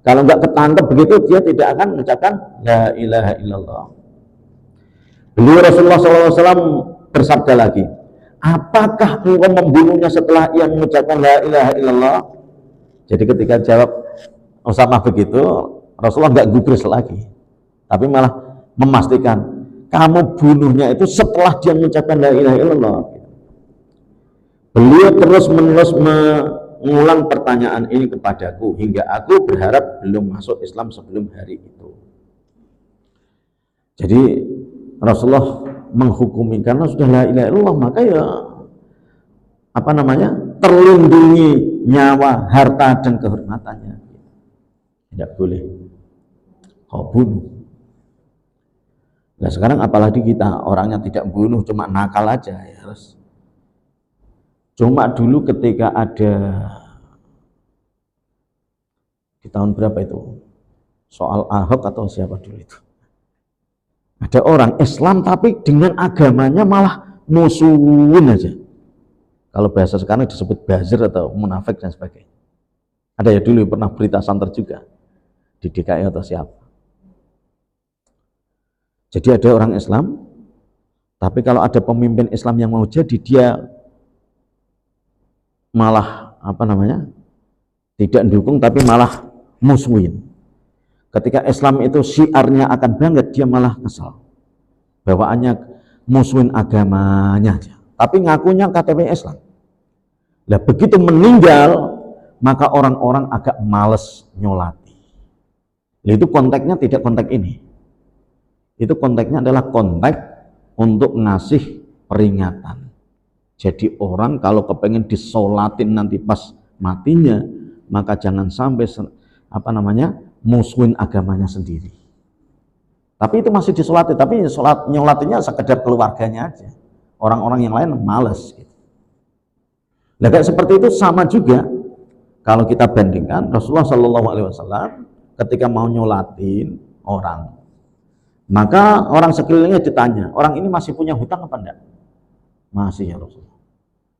Kalau nggak ketangkep begitu, dia tidak akan mengucapkan la ilaha illallah. Beliau Rasulullah SAW bersabda lagi, apakah engkau membunuhnya setelah ia mengucapkan la ilaha illallah? Jadi ketika jawab Usamah begitu, Rasulullah nggak gubris lagi, tapi malah memastikan kamu bunuhnya itu setelah dia mengucapkan la ilaha illallah. Beliau terus-menerus mengulang pertanyaan ini kepadaku hingga aku berharap belum masuk Islam sebelum hari itu. Jadi Rasulullah menghukumi karena sudah la ilaha illallah, maka ya terlindungi nyawa, harta dan kehormatannya. Tidak boleh kau bunuh. Nah sekarang apalagi kita orangnya tidak bunuh, cuma nakal aja ya. Cuma dulu ketika ada di tahun berapa itu soal Ahok atau siapa dulu itu, ada orang Islam tapi dengan agamanya malah musuhin aja. Kalau bahasa sekarang disebut bazir atau munafik dan sebagainya. Ada ya dulu pernah berita santer juga di DKI atau siapa. Jadi ada orang Islam, tapi kalau ada pemimpin Islam yang mau jadi, dia malah tidak mendukung, tapi malah musuhin. Ketika Islam itu syiarnya akan bangkit, dia malah kesal. Bawaannya musuhin agamanya aja, tapi ngakunya KTP Islam. Lah begitu meninggal, maka orang-orang agak males nyolati. Lah itu konteksnya tidak konteks ini. Itu konteksnya adalah konteks untuk ngasih peringatan. Jadi orang kalau kepengen disolatin nanti pas matinya, maka jangan sampai musuhin agamanya sendiri. Tapi itu masih disolati, tapi nyolatinya sekedar keluarganya aja. Orang-orang yang lain males gitu. Nah, kayak seperti itu sama juga kalau kita bandingkan Rasulullah Shallallahu Alaihi Wasallam ketika mau nyolatin orang, maka orang sekelilingnya ditanya, orang ini masih punya hutang apa enggak? Masih ya Rasulullah.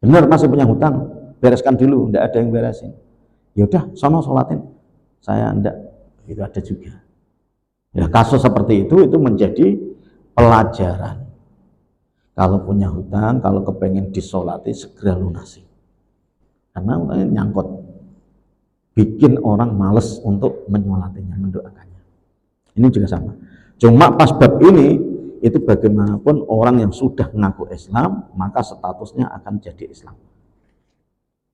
Benar masih punya hutang, bereskan dulu, enggak ada yang beresin. Ya udah, sono sholatin. Saya enggak, itu ada juga. Ya kasus seperti itu menjadi pelajaran. Kalau punya hutang, kalau kepengen disolati segera lunasi. Karena nyangkut, bikin orang males untuk menyolatinya, mendoakannya. Ini juga sama. Cuma pas bab ini, itu bagaimanapun orang yang sudah mengaku Islam, maka statusnya akan jadi Islam.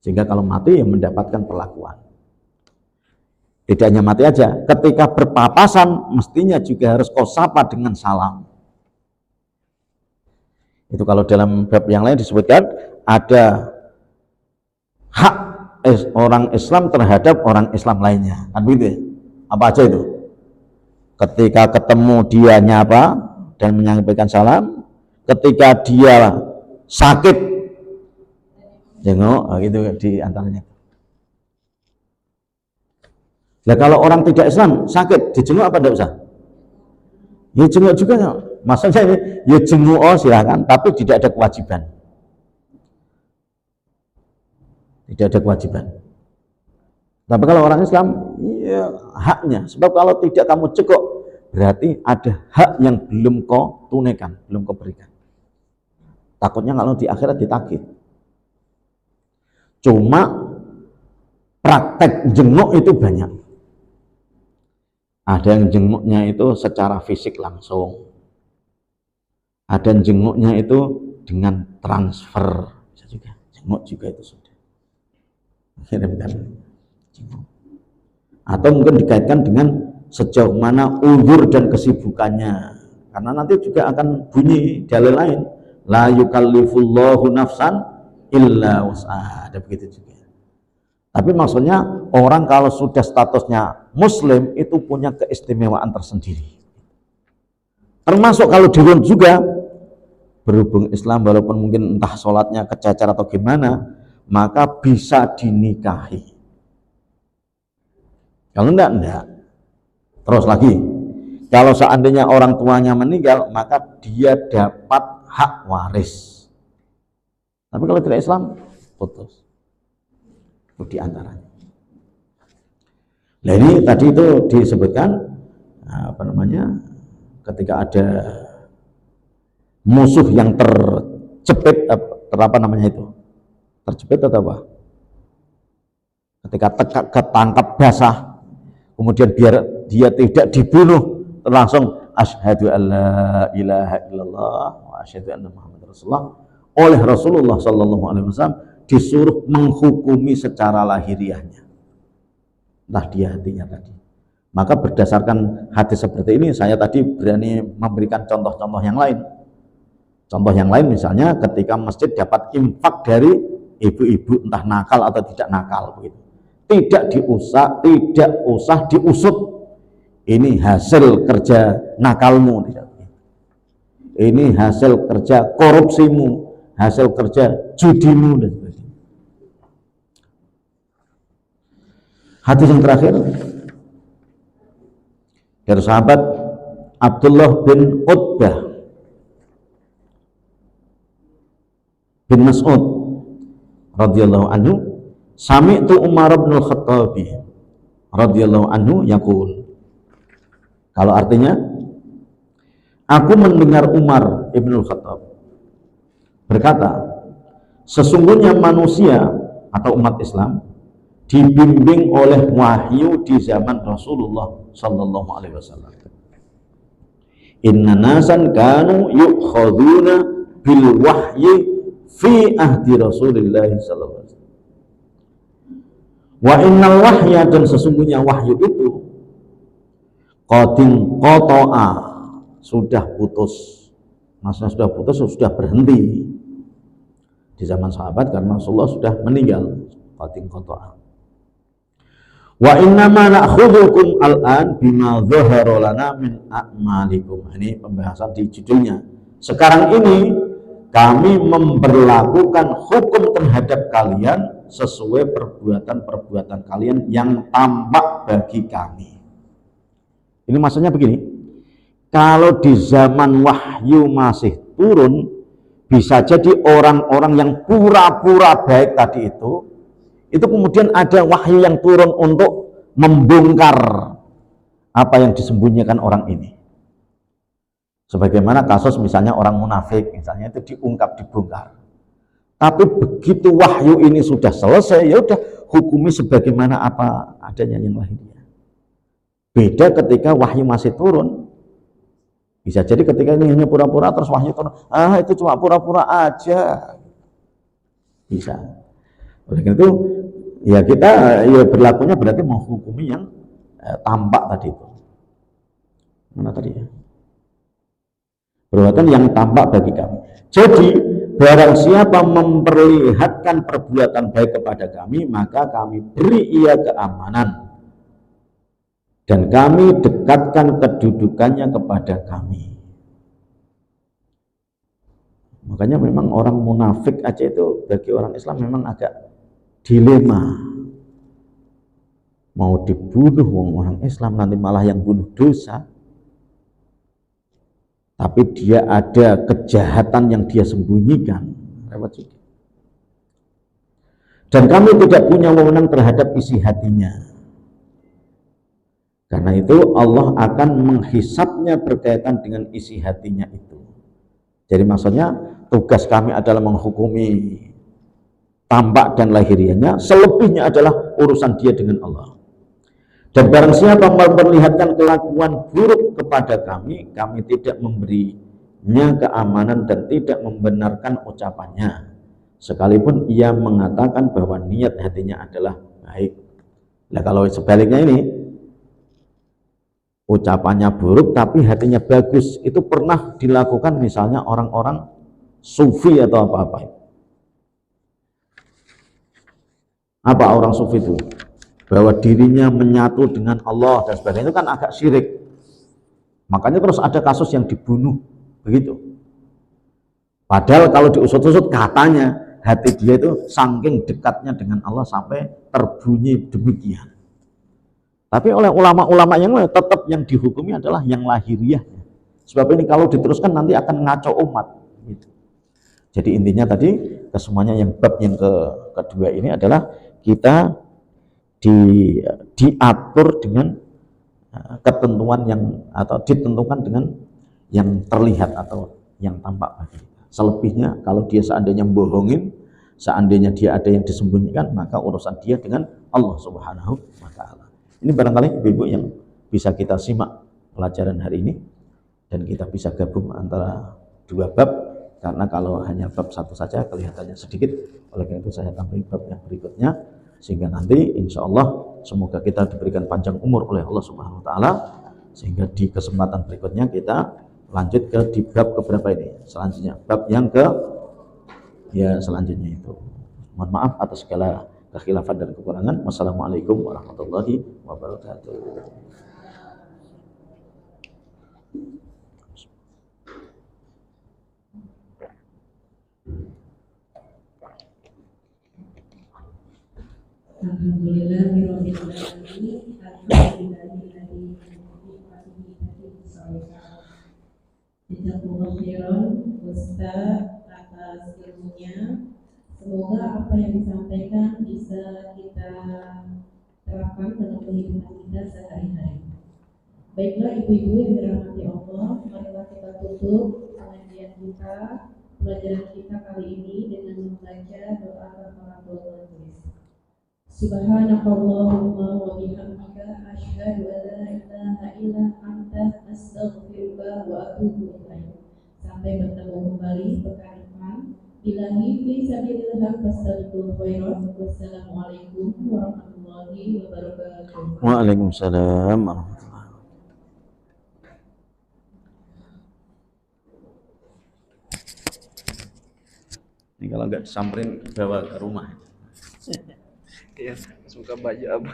Sehingga kalau mati ya mendapatkan perlakuan. Tidak hanya mati aja, ketika berpapasan mestinya juga harus kau sapa dengan salam. Itu kalau dalam bab yang lain disebutkan ada hak orang Islam terhadap orang Islam lainnya. Kan begitu ya? Apa aja itu? Ketika ketemu dia nyapa dan menyampaikan salam, ketika dia sakit jenguk, gitu di antaranya. Nah kalau orang tidak Islam sakit dijenguk apa enggak usah? Ya jenguk juga ya. Maksudnya ini ya jenguk silakan, tapi tidak ada kewajiban. Tidak ada kewajiban. Tapi kalau orang Islam ya haknya. Sebab kalau tidak kamu cekok, berarti ada hak yang belum kau tunaikan, belum kau berikan. Takutnya kalau di akhirat ditagih. Cuma praktek jenguk itu banyak. Ada yang jenguknya itu secara fisik langsung. Ada yang jenguknya itu dengan transfer. Bisa juga. Jenguk juga itu sudah. Atau mungkin dikaitkan dengan sejauh mana uzur dan kesibukannya. Karena nanti juga akan bunyi dalil lain. La yukallifullahu nafsan illa wus'aha. Ada begitu juga. Tapi maksudnya orang kalau sudah statusnya muslim itu punya keistimewaan tersendiri. Termasuk kalau dirun juga berhubung Islam walaupun mungkin entah sholatnya kecacar atau gimana, maka bisa dinikahi. Kalau enggak. Terus lagi, kalau seandainya orang tuanya meninggal, maka dia dapat hak waris. Tapi kalau tidak Islam, putus. Di antaranya. Nah ini tadi itu disebutkan ketika ada musuh yang terjepit terjepit atau apa? Ketika ketangkap basah, kemudian biar dia tidak dibunuh, langsung asyhadu alla ilaha illallah wa asyhadu anna muhammadar rasulullah oleh Rasulullah sallallahu alaihi wasallam disuruh menghukumi secara lahiriahnya, entah di hatinya tadi. Maka berdasarkan hadis seperti ini, saya tadi berani memberikan contoh-contoh yang lain. Contoh yang lain misalnya ketika masjid dapat infak dari ibu-ibu, entah nakal atau tidak nakal, begitu. Tidak usah diusut. Ini hasil kerja nakalmu, tidak. Ini hasil kerja korupsimu, hasil kerja judimu dan sebagainya. Hadis yang terakhir dari sahabat Abdullah bin Utbah bin Mas'ud radhiyallahu anhu, sami'tu Umar bin Al-Khattab radhiyallahu anhu yaqul. Kalau artinya, aku mendengar Umar bin Al-Khattab berkata, sesungguhnya manusia atau umat Islam dibimbing oleh wahyu di zaman Rasulullah sallallahu alaihi wasallam. Inna nasan kanu yu'khaduna bil wahyi fi ahdi Rasulillah sallallahu alaihi wasallam. Wa innal wahya, dan sesungguhnya wahyu itu qadin qata'a, sudah putus. Maksudnya sudah putus, sudah berhenti di zaman sahabat karena Rasulullah sudah meninggal. Qadin qata'a. Wa innama na'khudhukum al'an bima dhahara lana min a'malikum. Ini pembahasan di judulnya. Sekarang ini kami memberlakukan hukum terhadap kalian sesuai perbuatan-perbuatan kalian yang tampak bagi kami. Ini maksudnya begini, kalau di zaman wahyu masih turun, bisa jadi orang-orang yang pura-pura baik tadi itu kemudian ada wahyu yang turun untuk membongkar apa yang disembunyikan orang ini. Sebagaimana kasus misalnya orang munafik, misalnya itu diungkap, dibongkar. Tapi begitu wahyu ini sudah selesai, ya udah hukumi sebagaimana apa adanya yang lahirnya. Beda ketika wahyu masih turun. Bisa jadi ketika ini hanya pura-pura terus wahyu turun, itu cuma pura-pura aja. Bisa. Oleh karena itu ya kita ya berlakunya berarti menghukumi yang tampak tadi itu. Mana tadi ya? Perbuatan yang tampak bagi kami. Jadi barang siapa memperlihatkan perbuatan baik kepada kami, maka kami beri ia keamanan dan kami dekatkan kedudukannya kepada kami. Makanya memang orang munafik aja itu bagi orang Islam memang agak dilema. Mau dibunuh orang Islam, nanti malah yang bunuh dosa. Tapi dia ada kejahatan yang dia sembunyikan. Dan kami tidak punya wewenang terhadap isi hatinya. Karena itu Allah akan menghisapnya berkaitan dengan isi hatinya itu. Jadi maksudnya tugas kami adalah menghukumi tampak dan lahirianya, selebihnya adalah urusan dia dengan Allah. Dan barang siapa memperlihatkan kelakuan buruk kepada kami, kami tidak memberinya keamanan dan tidak membenarkan ucapannya, sekalipun ia mengatakan bahwa niat hatinya adalah baik. Nah kalau sebaliknya ini, ucapannya buruk tapi hatinya bagus, itu pernah dilakukan misalnya orang-orang sufi atau apa-apa. Apa orang sufi itu? Bahwa dirinya menyatu dengan Allah dan sebagainya, itu kan agak syirik. Makanya terus ada kasus yang dibunuh begitu. Padahal kalau diusut-usut katanya hati dia itu saking dekatnya dengan Allah sampai terbunyi demikian. Tapi oleh ulama-ulama yang lain tetap yang dihukumi adalah yang lahiriah. Sebab ini kalau diteruskan nanti akan ngaco umat. Gitu. Jadi intinya tadi kesemuanya yang bab yang kedua ini adalah kita diatur dengan ketentuan yang atau ditentukan dengan yang terlihat atau yang tampak bagi kita. Selebihnya kalau dia seandainya bohongin, seandainya dia ada yang disembunyikan, maka urusan dia dengan Allah Subhanahu wa taala. Ini barangkali Ibu-ibu yang bisa kita simak pelajaran hari ini dan kita bisa gabung antara dua bab, karena kalau hanya bab satu saja kelihatannya sedikit. Oleh karena itu saya tambahin bab yang berikutnya, sehingga nanti insya Allah semoga kita diberikan panjang umur oleh Allah Subhanahu wa taala, sehingga di kesempatan berikutnya kita lanjut ke di bab keberapa ini selanjutnya, bab yang selanjutnya itu. Mohon maaf atas segala kekhilafan dan kekurangan. Wassalamualaikum warahmatullahi wabarakatuh. Alhamdulillahirabbil alamin. Jazakumullah khairan Ustaz atas ilmunya. Semoga apa yang disampaikan bisa kita terapkan dalam kehidupan kita sehari-hari. Baiklah ibu-ibu yang dirahmati Allah, marilah kita tutup pengajian kita, pelajaran kita kali ini dengan membaca doa kafaratul majlis. Subhanakallahumma wa bihamdika asyhadu an la ilaha illa anta astaghfiruka wa atubu ilaik. Sampai bertemu kembali pekan depan. Billahi fi sabilillah fastabiqul khairat. Wassalamualaikum warahmatullahi warahmatullahi wabarakatuh. Waalaikumsalam warahmatullahi wabarakatuh. Ini kalau nggak disamperin bawa ke rumah. Iya, suka baju apa?